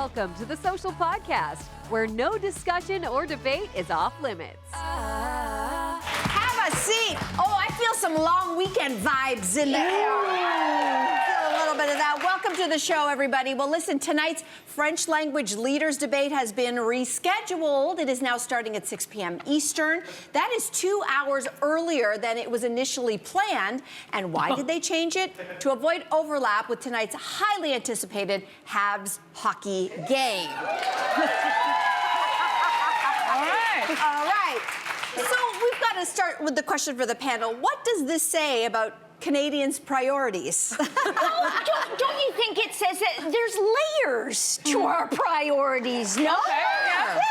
Welcome to the Social Podcast, where no discussion or debate is off limits. Have a seat. Oh, I feel some long weekend vibes in the air. Feel a little bit of that. Welcome to the show, everybody. Well, listen, tonight's French language leaders debate has been rescheduled. It is now starting at 6 p.m. Eastern. That is 2 hours earlier than it was initially planned. And why did they change it? To avoid overlap with tonight's highly anticipated Habs hockey game. All right. So we've got to start with the question for the panel. What does this say about Canadians' priorities? Don't you think it says that there's layers to our priorities, no? Okay, yeah.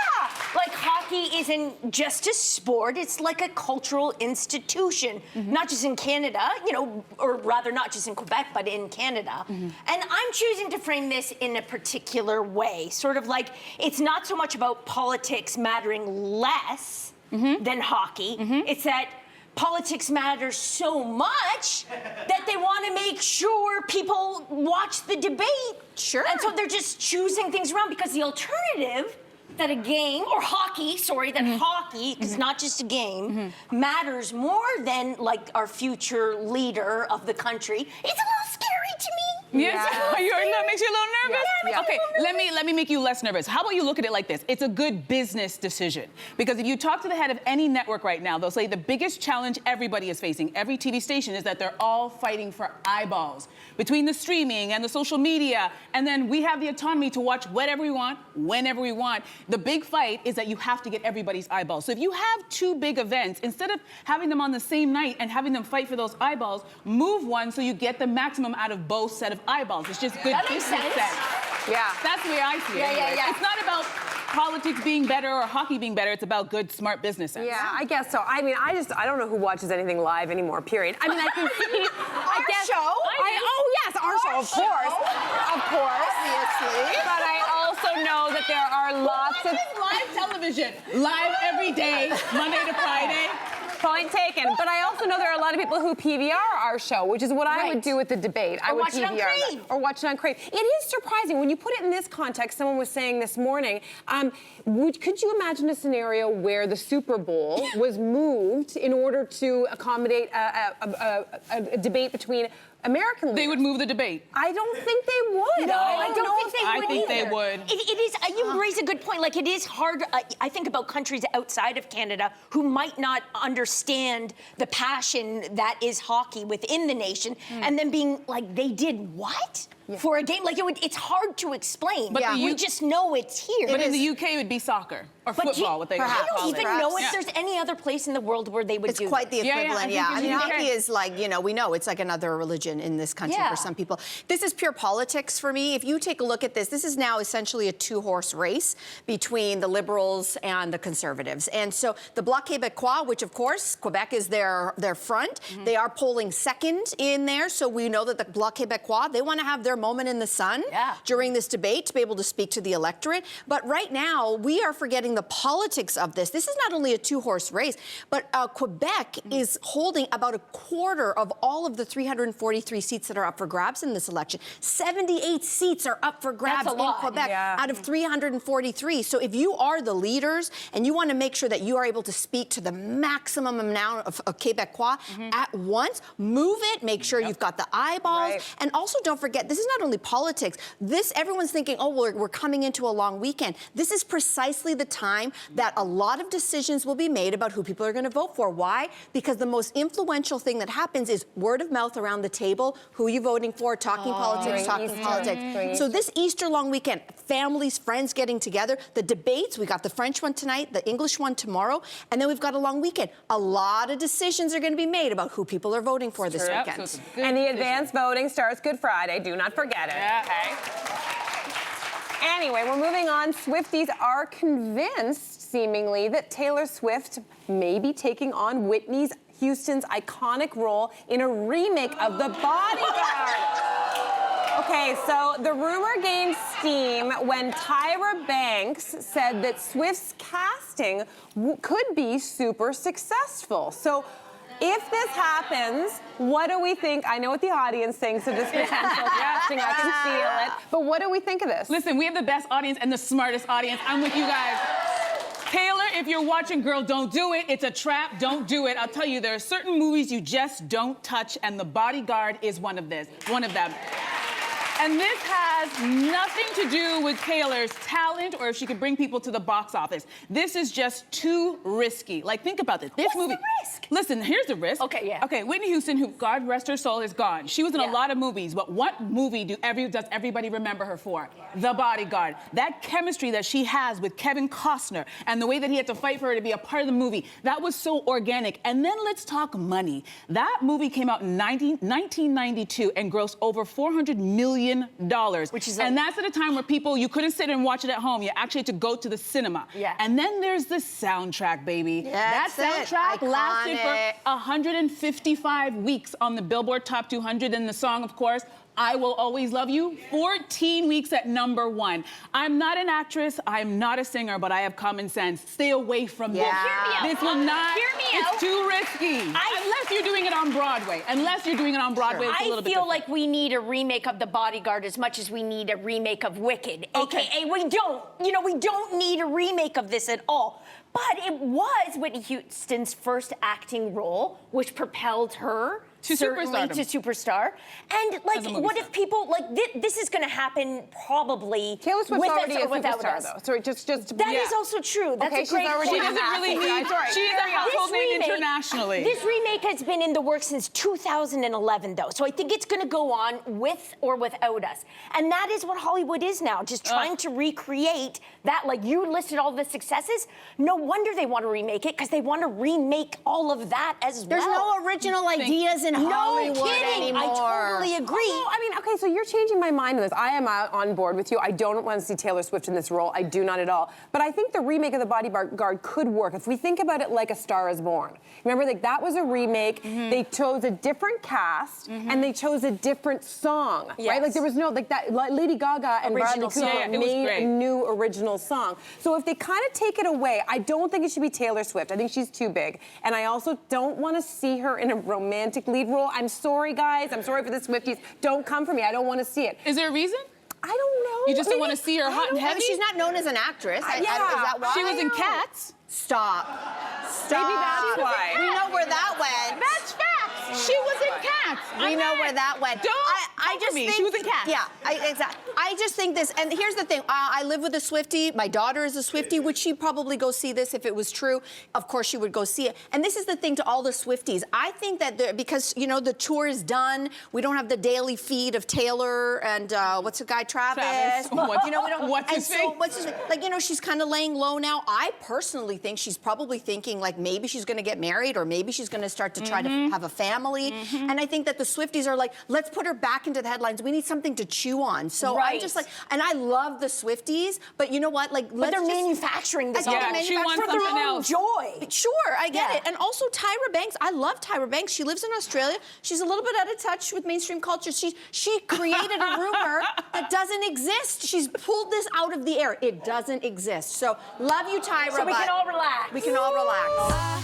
Like hockey isn't just a sport, it's like a cultural institution, not just in Canada, you know, or rather not just in Quebec, but in Canada. And I'm choosing to frame this in a particular way, sort of like it's not so much about politics mattering less than hockey, it's that politics matters so much that they want to make sure people watch the debate. Sure. And so they're just choosing things around because the alternative that a game, or hockey, that hockey, because it's not just a game, matters more than like our future leader of the country. It's a little scary to me. Yes, that makes you a little nervous? Yeah. Okay, let me make you less nervous. How about you look at it like this? It's a good business decision. Because if you talk to the head of any network right now, they'll say the biggest challenge everybody is facing, every TV station, is that they're all fighting for eyeballs. Between the streaming and the social media, and then we have the autonomy to watch whatever we want, whenever we want. The big fight is that you have to get everybody's eyeballs. So if you have two big events, instead of having them on the same night and having them fight for those eyeballs, move one so you get the maximum out of both set of eyeballs. It's just good business sense. Yeah. That's the way I see it. Yeah. It's not about politics being better or hockey being better. It's about good, smart business sense. Yeah, I guess so. I mean, I don't know who watches anything live anymore, period. I mean, I can see... Our show? Yes, our show, of course. Of course. Obviously. But I also know that there are lots of... Live television. Live every day, Monday to Friday. Point taken. But I also know there are a lot of people who PVR our show, which is what I would do with the debate. I would watch it on PVR Crave. that. Or watch it on Crave. It is surprising. When you put it in this context, someone was saying this morning, could you imagine a scenario where the Super Bowl was moved in order to accommodate a debate between American leaders? They would move the debate. I don't think they would. No, I don't think they I would think either. they would. It is, you raise a good point. Like, it is hard, I think about countries outside of Canada who might not understand the passion that is hockey within the nation, and then being like, they did what? For a game? Like, it's hard to explain. But we just know it's here. But in the UK, it would be soccer or football, what they I call don't it. even know if there's any other place in the world where they would It's do quite the that. equivalent, Yeah, I mean, yeah. hockey is like, you know, we know it's like another religion in this country for some people. This is pure politics for me. If you take a look at this, this is now essentially a two-horse race between the Liberals and the Conservatives. And so the Bloc Québécois, which of course, Quebec is their front, they are polling second in there. So we know that the Bloc Québécois, they want to have their moment in the sun during this debate to be able to speak to the electorate. But right now, we are forgetting the politics of this. This is not only a two-horse race, but Quebec is holding about a quarter of all of the 343 seats that are up for grabs in this election. 78 seats are up for grabs in Quebec out of 343. So if you are the leaders and you want to make sure that you are able to speak to the maximum amount of Québécois at once, move it, make sure you've got the eyeballs. And also don't forget, this is not only politics. This, everyone's thinking, oh, we're coming into a long weekend. This is precisely the time that a lot of decisions will be made about who people are going to vote for. Why? Because the most influential thing that happens is word of mouth around the table, who are you voting for, talking politics. So this Easter long weekend, families, friends getting together, the debates, we got the French one tonight, the English one tomorrow, and then we've got a long weekend. A lot of decisions are going to be made about who people are voting for this weekend. So and the advanced voting starts Good Friday. Do not forget it. Okay. Anyway, we're moving on. Swifties are convinced, seemingly, that Taylor Swift may be taking on Whitney Houston's iconic role in a remake of The Bodyguard. Okay, so the rumor gained steam when Tyra Banks said that Swift's casting could be super successful. So If this happens, what do we think? I know what the audience thinks of this potential casting. I can feel it. But what do we think of this? Listen, we have the best audience and the smartest audience. I'm with you guys. Taylor, if you're watching, girl, don't do it. It's a trap. Don't do it. I'll tell you, there are certain movies you just don't touch, and The Bodyguard is one of them. And this has nothing to do with Taylor's talent or if she could bring people to the box office. This is just too risky. Like, think about this. This movie. The risk? Listen, here's the risk. Okay, yeah. Okay, Whitney Houston, who, God rest her soul, is gone. She was in a lot of movies, but what movie does everybody remember her for? The Bodyguard. That chemistry that she has with Kevin Costner and the way that he had to fight for her to be a part of the movie, that was so organic. And then let's talk money. That movie came out in 1992 and grossed over $400 million. Which is and that's at a time where people, you couldn't sit and watch it at home. You actually had to go to the cinema. Yeah. And then there's the soundtrack, baby. That's that soundtrack it. lasted Iconic. for 155 weeks on the Billboard Top 200, and the song, of course, I Will Always Love You, 14 weeks at #1. I'm not an actress, I'm not a singer, but I have common sense. Stay away from this. Hear me out. This will not, Hear me it's out. too risky. Unless you're doing it on Broadway. Unless you're doing it on Broadway, it's a little bit I feel different. like we need a remake of The Bodyguard as much as we need a remake of Wicked. Okay. AKA, we don't. You know, we don't need a remake of this at all. But it was Whitney Houston's first acting role, which propelled her To certainly superstardom. to superstar. And As a like, movie what star. if people like this is going to happen probably Taylor Swift's with already us a or without superstar, us? though. So just That is also true. That's Okay, a great she's already point. She doesn't really need, she is a household name internationally. This remake has been in the works since 2011, though. So I think it's going to go on with or without us. And that is what Hollywood is now, just trying to recreate that. Like, you listed all the successes. No wonder they want to remake it, because they want to remake all of that as There's well. no original ideas in Hollywood No kidding. anymore. I totally agree. Although, I mean, okay, so you're changing my mind on this. I am on board with you. I don't want to see Taylor Swift in this role. I do not at all. But I think the remake of The Bodyguard could work if we think about it like A Star Is Born. Remember, like, that was a remake. They chose a different cast and they chose a different song, right? Yes. Like, there was no, like, that Lady Gaga and Original Bradley Cooper song. It was made great. a new original song. So if they kind of take it away, I don't think it should be Taylor Swift. I think she's too big. And I also don't want to see her in a romantic lead role. I'm sorry, guys. I'm sorry for the Swifties. Don't come for me. I don't want to see it. Is there a reason? I don't know. You just don't Maybe- want to see her I hot and don't- heavy? She's not known as an actress. Yeah. Is that why? She was in know. Cats. Stop. Maybe that's why. We know where that went. That's facts. She was in Cats. We know where that went. Don't I come for just me. think She was in Cats. Yeah, exactly. I just think this, and here's the thing. I live with a Swiftie. My daughter is a Swiftie. Would she probably go see this if it was true? Of course she would go see it. And this is the thing to all the Swifties. I think that because, you know, the tour is done, we don't have the daily feed of Taylor and what's the guy, Travis? What's- You know, we don't. what's and his so, face? what's his face? Like, you know, she's kind of laying low now. I personally think she's probably thinking like maybe she's going to get married or maybe she's going to start to try to have a family. And I think that the Swifties are like, let's put her back into the headlines. We need something to chew on. So I'm Right. just like, and I love the Swifties, but you know what? Like, But let's they're just, manufacturing this I all. get it, Yeah, she wants for their something own else. joy. Sure, I get Yeah. it. And also Tyra Banks. I love Tyra Banks. She lives in Australia. She's a little bit out of touch with mainstream culture. She created a rumor that doesn't exist. She's pulled this out of the air. It doesn't exist. So love you, Tyra. So we can but all relax. We can all relax.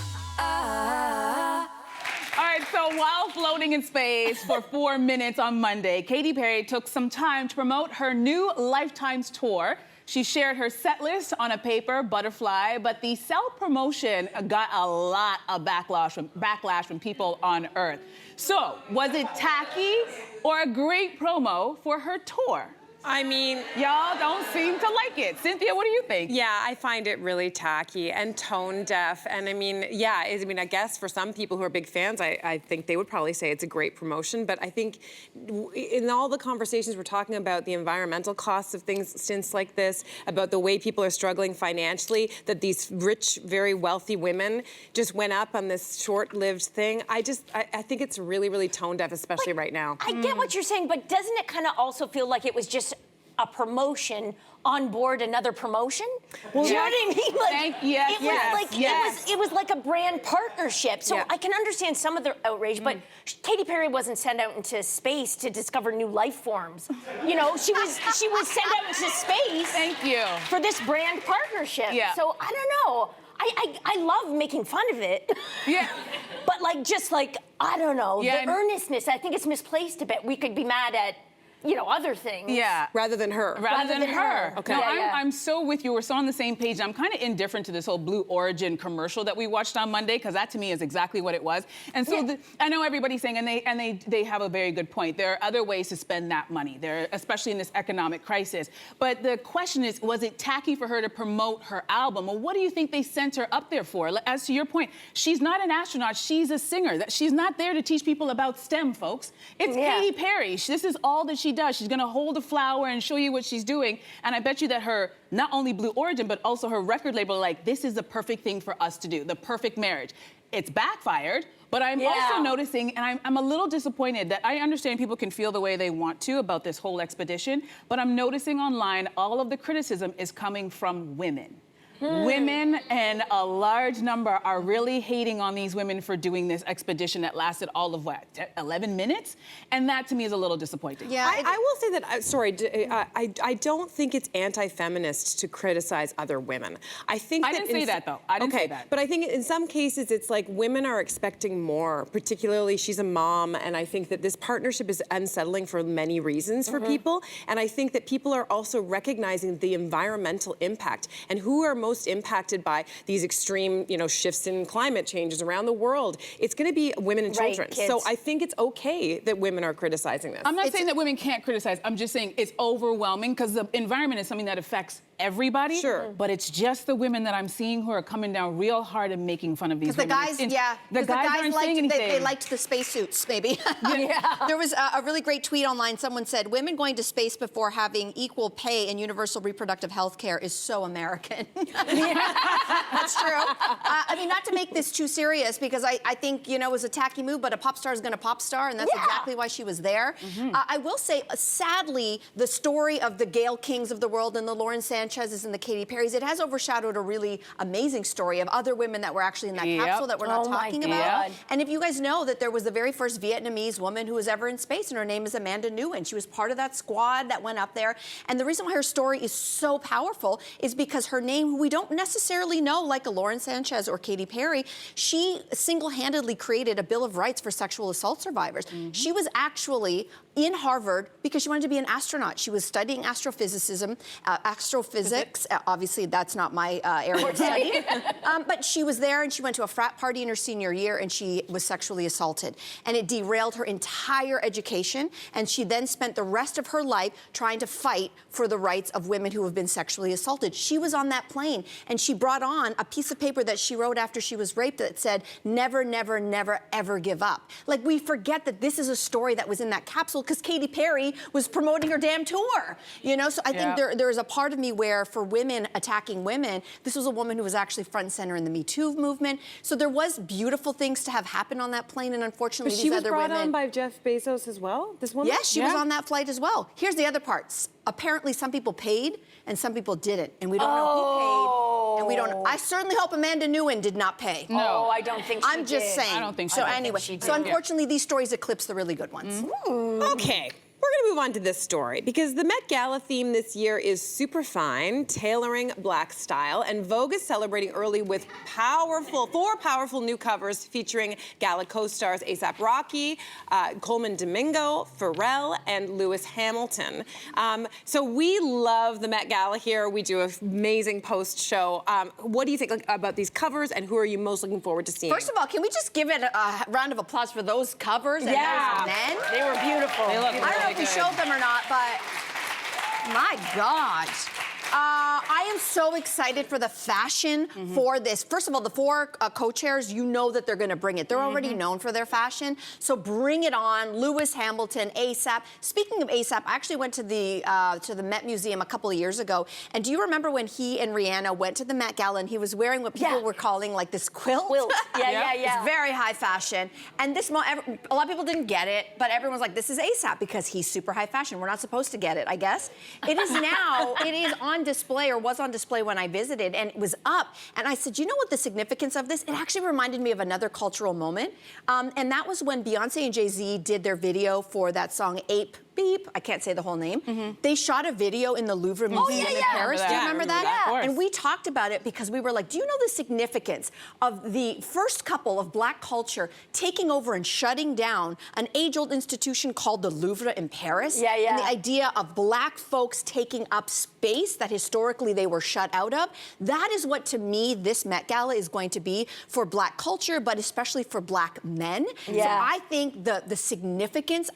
All right, so while floating in space for 4 minutes on Monday, Katy Perry took some time to promote her new Lifetimes tour. She shared her set list on a paper, Butterfly, but the self-promotion got a lot of backlash from people on Earth. So, was it tacky or a great promo for her tour? I mean, Y'all don't seem to like it. Cynthia, what do you think? yeah, I find it really tacky and tone deaf. And I mean, yeah, I guess for some people who are big fans, I think they would probably say it's a great promotion. But I think in all the conversations we're talking about the environmental costs of things, stints like this, about the way people are struggling financially, that these rich, very wealthy women just went up on this short-lived thing. I think it's really, really tone deaf, especially right now. I get what you're saying, but doesn't it kind of also feel like it was just a promotion on board another promotion? Do you know what I mean? Like, it was like a brand partnership. So Yeah. I can understand some of the outrage, but Katy Perry wasn't sent out into space to discover new life forms. You know, she was sent out into space. Thank you. For this brand partnership. Yeah. So I don't know. I love making fun of it. Yeah. But like, just like, I don't know, Yeah, the earnestness, I think it's misplaced a bit. We could be mad at, you know, other things. Yeah. Rather than her. Rather than her. Okay. No, Yeah, I'm so with you. We're so on the same page. I'm kind of indifferent to this whole Blue Origin commercial that we watched on Monday, because that to me is exactly what it was. And so I know everybody's saying, and they have a very good point. There are other ways to spend that money, especially in this economic crisis. But the question is, was it tacky for her to promote her album? Well, what do you think they sent her up there for? As to your point, she's not an astronaut. She's a singer. She's not there to teach people about STEM, folks. It's Katy Perry. This is all that she does. She's going to hold a flower and show you what she's doing. And I bet you that her, not only Blue Origin, but also her record label are like, this is the perfect thing for us to do, the perfect marriage. It's backfired, but I'm also noticing, and I'm a little disappointed that I understand people can feel the way they want to about this whole expedition, but I'm noticing online all of the criticism is coming from women. Women, and a large number, are really hating on these women for doing this expedition that lasted all of, what, 11 minutes? And that, to me, is a little disappointing. Yeah, I will say that, I don't think it's anti-feminist to criticize other women. I think I didn't say that, though. I didn't say that. But I think in some cases, it's like women are expecting more, particularly she's a mom, and I think that this partnership is unsettling for many reasons for people. And I think that people are also recognizing the environmental impact and who are most impacted by these extreme, shifts in climate changes around the world. It's going to be women and children. Kids. So I think it's okay that women are criticizing this. I'm not saying that women can't criticize. I'm just saying it's overwhelming, because the environment is something that affects everybody. Sure. But it's just the women that I'm seeing who are coming down real hard and making fun of these women. The guys aren't liked, saying anything. they liked the spacesuits, maybe. There was a really great tweet online. Someone said, women going to space before having equal pay and universal reproductive health care is so American. That's true. I mean, not to make this too serious, because I think, it was a tacky move, but a pop star is going to pop star, and that's exactly why she was there. I will say, sadly, the story of the Gayle Kings of the world and the Lauren Sanchez's and the Katy Perry's, it has overshadowed a really amazing story of other women that were actually in that capsule that we're not talking about. And if you guys know that there was the very first Vietnamese woman who was ever in space, and her name is Amanda Nguyen. She was part of that squad that went up there. And the reason why her story is so powerful is because her name, who we don't necessarily know, like a Lauren Sanchez or Katy Perry, she single-handedly created a Bill of Rights for sexual assault survivors. She was actually in Harvard because she wanted to be an astronaut. She was studying astrophysics. Obviously, that's not my area of study. But she was there, and she went to a frat party in her senior year, and she was sexually assaulted. And it derailed her entire education, and she then spent the rest of her life trying to fight for the rights of women who have been sexually assaulted. She was on that plane, and she brought on a piece of paper that she wrote after she was raped that said, never, never, never, ever give up. Like, we forget that this is a story that was in that capsule because Katy Perry was promoting her damn tour. So I think there's a part of me where, for women attacking women, this was a woman who was actually front and center in the Me Too movement. So there was beautiful things to have happen on that plane, and unfortunately, these other women. She was brought on by Jeff Bezos as well, this woman? Yes, she was on that flight as well. Here's the other parts. Apparently, some people paid and some people didn't, and we don't know who paid, and we don't know. I certainly hope Amanda Nguyen did not pay. No, I don't think she did. I'm just saying. I don't think so. so. Anyway, so unfortunately, these stories eclipse the really good ones. Okay. We're going to move on to this story because the Met Gala theme this year is super fine, tailoring black style, and Vogue is celebrating early with four powerful new covers featuring Gala co-stars A$AP Rocky, Colman Domingo, Pharrell, and Lewis Hamilton. So we love the Met Gala here. We do an amazing post-show. What do you think about these covers, and who are you most looking forward to seeing? First of all, can we just give it a round of applause for those covers and those men? They were beautiful. They look I don't know if we showed them or not, but my God. I am so excited for the fashion for this. First of all, the four co-chairs, you know that they're going to bring it. They're already known for their fashion, so bring it on. Lewis Hamilton, A$AP. Speaking of A$AP, I actually went to the Met Museum a couple of years ago, and do you remember when he and Rihanna went to the Met Gala and he was wearing what people were calling like this quilt? Yeah. It's very high fashion, and this a lot of people didn't get it, but everyone's like, this is A$AP because he's super high fashion. We're not supposed to get it, I guess. It is now. It is on display, or was on display when I visited, and it was up. And I said, you know what the significance of this? It actually reminded me of another cultural moment, and that was when Beyonce and Jay-Z did their video for that song Ape beep, I can't say the whole name. They shot a video in the Louvre Museum in Paris. Do you remember that? And we talked about it because we were like, do you know the significance of the first couple of black culture taking over and shutting down an age-old institution called the Louvre in Paris? And the idea of black folks taking up space that historically they were shut out of. That is what, to me, this Met Gala is going to be for black culture, but especially for black men. So I think the significance,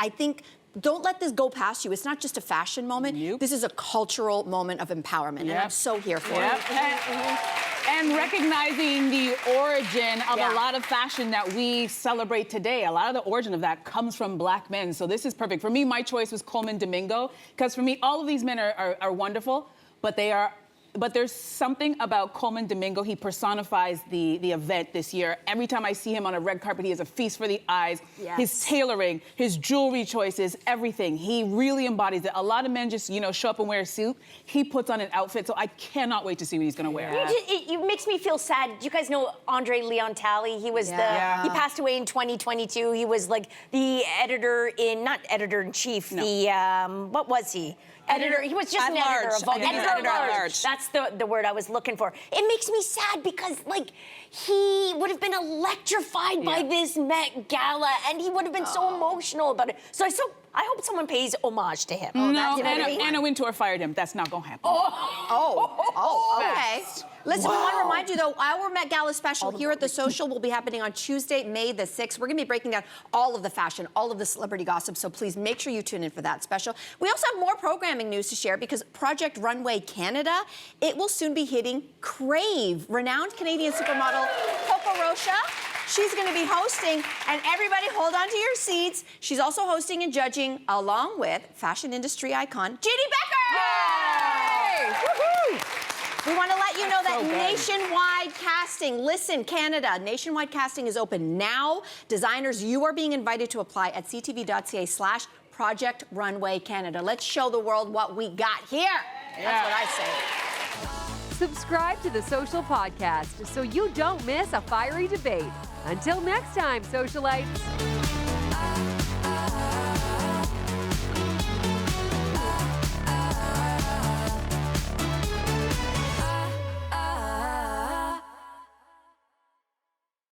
don't let this go past you. It's not just a fashion moment. This is a cultural moment of empowerment, and I'm so here for it. And recognizing the origin of a lot of fashion that we celebrate today. A lot of the origin of that comes from black men. So this is perfect. For me, my choice was Colman Domingo, because for me, all of these men are wonderful, but there's something about Colman Domingo. He personifies the event this year. Every time I see him on a red carpet, he is a feast for the eyes. His tailoring, his jewelry choices, everything. He really embodies it. A lot of men just, show up and wear a suit. He puts on an outfit, so I cannot wait to see what he's gonna wear. It makes me feel sad. Do you guys know Andre Leon Talley? He was he passed away in 2022. He was like the not editor-in-chief, what was he? Editor, he was just an editor of Vogue. Editor at large. That's the word I was looking for. It makes me sad because, he would have been electrified by this Met Gala, and he would have been so emotional about it. So I hope someone pays homage to him. No, Anna Wintour fired him. That's not gonna happen. Okay. Listen, we want to remind you, though, our Met Gala special here at The Social will be happening on Tuesday, May the 6th. We're going to be breaking down all of the fashion, all of the celebrity gossip, so please make sure you tune in for that special. We also have more programming news to share because Project Runway Canada, it will soon be hitting Crave. Renowned Canadian supermodel Coco Rocha, she's going to be hosting, and everybody hold on to your seats. She's also hosting and judging along with fashion industry icon J.D. Becker! Yay! Woohoo! We want to let you know that nationwide casting, listen, Canada, nationwide casting is open now. Designers, you are being invited to apply at ctv.ca/Project Runway Canada. Let's show the world what we got here. That's what I say. Subscribe to The Social Podcast so you don't miss a fiery debate. Until next time, socialites.